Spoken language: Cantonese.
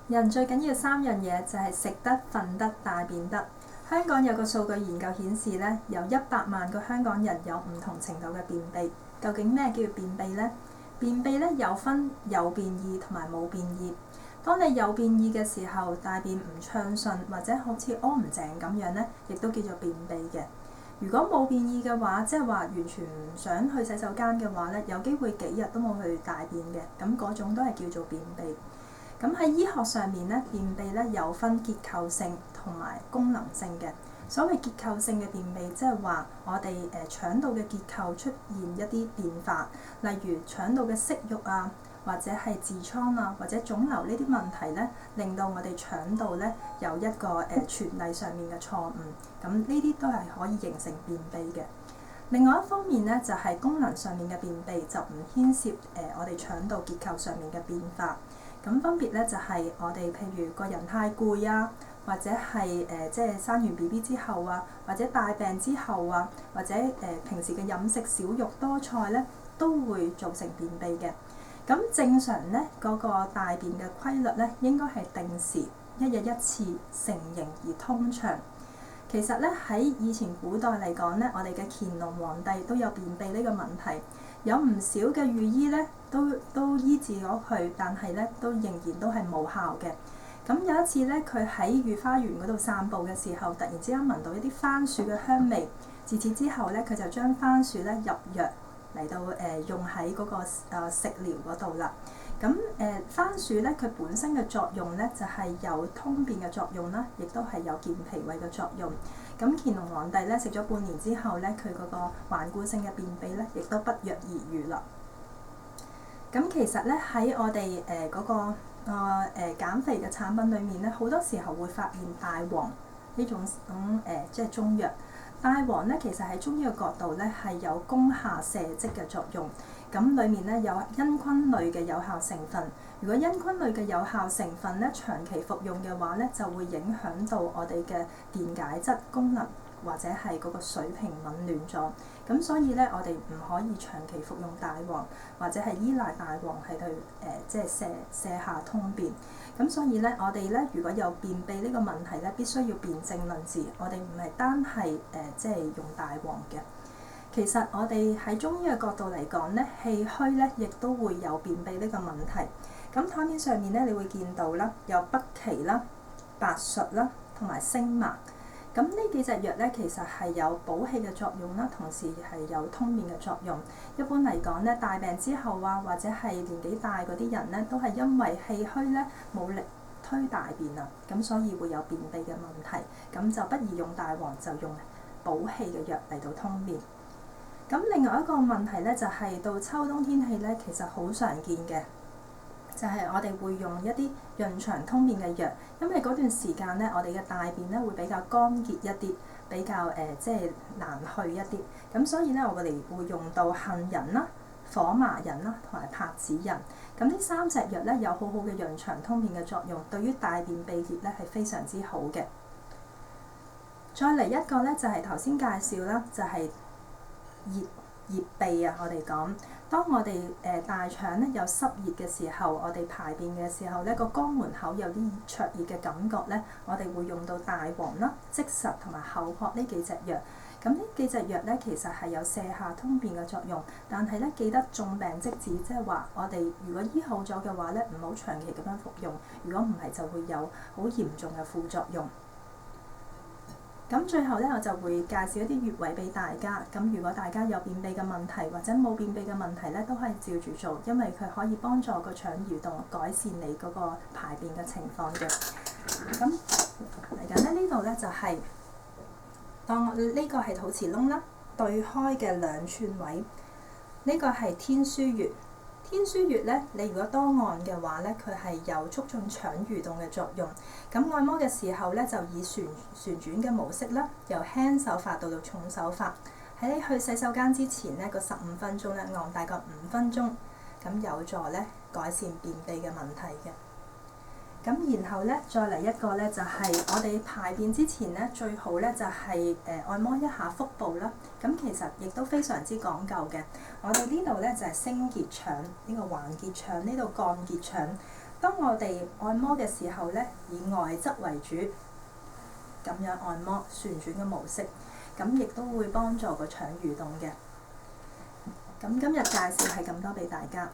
人最緊要3樣嘢就係食得、瞓得、大便得。香港有個數據研究顯示咧，有100萬個香港人有唔同程度嘅便秘。究竟咩叫便秘呢？便秘咧有分有便意同埋冇便意。當你有便意嘅時候，大便唔暢順或者好似屙唔淨咁樣咧，亦都叫做便秘嘅。如果冇便意嘅話，即係話完全唔想去洗手間嘅話咧，有機會幾日都冇去大便嘅，咁嗰種都係叫做便秘。咁喺醫學上面咧，便秘咧有分結構性同埋功能性嘅。所謂結構性嘅便秘，即係話我哋腸道嘅結構出現一啲變化，例如腸道嘅息肉啊，或者係痔瘡啊，或者腫瘤呢啲問題咧，令到我哋腸道咧有一個傳遞上面嘅錯誤。咁呢啲都係可以形成便秘嘅。另外一方面咧，就係功能上面嘅便秘，就唔牽涉我哋腸道結構上面嘅變化。咁分別咧就係我哋譬如個人太攰啊，或者係即係生完 BB 之後啊，或者大病之後啊，或者平時嘅飲食少肉多菜咧，都會造成便秘嘅。咁正常咧嗰個大便嘅規律咧，應該係定時1日1次成形而通暢。其實咧喺以前古代嚟講咧，我哋嘅乾隆皇帝都有便秘呢個問題，有唔少嘅御醫咧都醫治咗佢，但係咧都仍然都係冇效嘅。咁有一次咧，佢喺御花園嗰度散步嘅時候，突然之間聞到一啲番薯嘅香味。自此之後咧，佢就將番薯咧入藥嚟到用喺嗰個食療嗰度啦。咁番薯咧，佢本身嘅作用咧就係有通便嘅作用啦，亦都係有健脾胃嘅作用。咁乾隆皇帝咧食咗半年之後咧，佢嗰個頑固性嘅便秘咧，亦都不藥而癒啦。咁其實咧喺我哋嗰個減肥嘅產品裏面咧，好多時候會發現大黃呢種即係中藥。大黃咧其實喺中醫嘅角度咧係有攻下瀉積嘅作用。咁裡面咧有茵葷類嘅有效成分。如果茵葷類嘅有效成分咧長期服用嘅話咧，就會影響到我哋嘅電解質功能，或者係嗰個水平紊亂咗。咁所以咧，我哋唔可以長期服用大黃，或者係依賴大黃係去即係瀉下通便。咁所以咧，我哋咧如果有便秘呢個問題咧，必須要辨證論治。我哋唔係單係即係用大黃嘅。其實我哋喺中醫嘅角度嚟講咧，氣虛咧亦都會有便秘呢個問題。咁台面上面咧，你會見到啦，有北芪啦、白術啦同埋星麻。咁呢幾隻藥咧，其實係有補氣嘅作用啦，同時係有通便嘅作用。一般嚟講咧，大病之後啊，或者係年紀大嗰啲人咧，都係因為氣虛咧冇力推大便啊，咁所以會有便秘嘅問題。咁就不宜用大黃，就用補氣嘅藥嚟到通便。咁另外一個問題咧，就係到秋冬天氣咧，其實好常見嘅，就係我哋會用一啲潤腸通便嘅藥，因為嗰段時間咧，我哋嘅大便咧會比較乾結一啲，比較即係難去一啲。咁所以咧，我哋會用到杏仁啦、火麻仁啦同埋柏子仁。咁呢3隻藥咧有好好嘅潤腸通便嘅作用，對於大便秘結咧係非常之好嘅。再嚟一個咧，就係頭先介紹啦，就係熱秘啊！我哋講，當我哋大腸咧有濕熱嘅時候，我哋排便嘅時候咧，個肛門口有啲灼熱嘅感覺咧，我哋會用到大黃啦、積實同埋厚朴呢幾隻藥。咁呢幾隻藥咧，其實係有瀉下通便嘅作用，但係咧記得重病即止，即係話我哋如果醫好咗嘅話咧，唔好長期咁樣服用，如果唔係就會有好嚴重嘅副作用。咁最後咧，我就會介紹一啲穴位俾大家。咁如果大家有便秘嘅問題或者冇便秘嘅問題咧，都可以照住做，因為佢可以幫助個腸蠕動，改善你嗰個排便嘅情況嘅。咁嚟緊咧，呢度咧就係當呢個係肚臍窿啦，對開嘅2寸位，呢個係天樞穴。天樞穴咧，你如果多按嘅話咧，佢係有促進腸蠕動嘅作用。咁按摩嘅時候咧，就以旋轉嘅模式啦，由輕手法到重手法。喺你去洗手間之前咧，個15分鐘咧，按大概5分鐘，咁有助咧改善便秘嘅問題嘅。咁然後咧，再嚟一個咧，就係我哋排便之前咧，最好咧就係按摩一下腹部啦。咁其實亦都非常之講究嘅。我哋呢度咧就係升結腸，呢個橫結腸，呢度降結腸。當我哋按摩嘅時候咧，以外側為主，咁樣按摩旋轉嘅模式，咁亦都會幫助個腸蠕動嘅。咁今日介紹係咁多俾大家。